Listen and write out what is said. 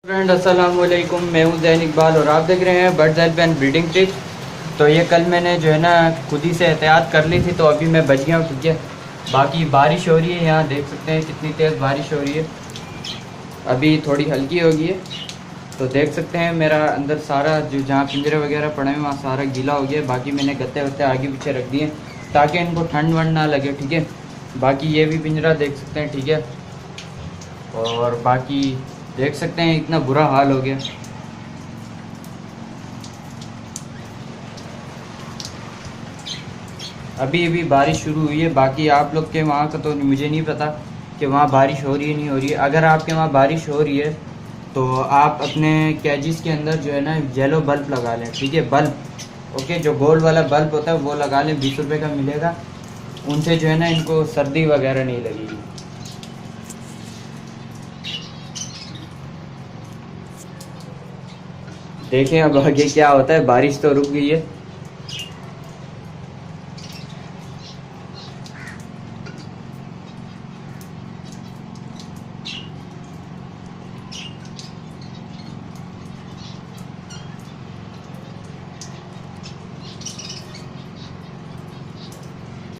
Friend अस्सलाम वालेकुम, मैं हूं ज़ैन इकबाल और आप देख रहे हैं birds help and breeding tips. तो ये कल मैंने जो है ना खुद ही से एहतियात कर ली थी, तो अभी मैं बच गया हूँ। ठीक है, बाकी बारिश हो रही है, यहाँ देख सकते हैं कितनी तेज़ बारिश हो रही है। अभी थोड़ी हल्की हो गई है, तो देख सकते हैं मेरा अंदर सारा जो जहाँ पिंजरे वगैरह पड़े हैं वहाँ सारा गीला हो गया है। बाकी मैंने गत्ते वत्ते आगे पीछे रख दिए ताकि इनको ठंड वंड ना लगे। ठीक है, बाकी ये भी पिंजरा देख सकते हैं। ठीक है, और बाकी देख सकते हैं इतना बुरा हाल हो गया। अभी अभी बारिश शुरू हुई है, बाकी आप लोग के वहाँ का तो मुझे नहीं पता कि वहाँ बारिश हो रही है नहीं हो रही है। अगर आपके वहाँ बारिश हो रही है तो आप अपने कैजिस के अंदर जो है ना येलो बल्ब लगा लें। ठीक है, बल्ब, ओके, जो गोल्ड वाला बल्ब होता है वो लगा लें, 20 रुपये का मिलेगा। उनसे जो है ना इनको सर्दी वगैरह नहीं लगेगी। देखें अब आगे क्या होता है। बारिश तो रुक गई है,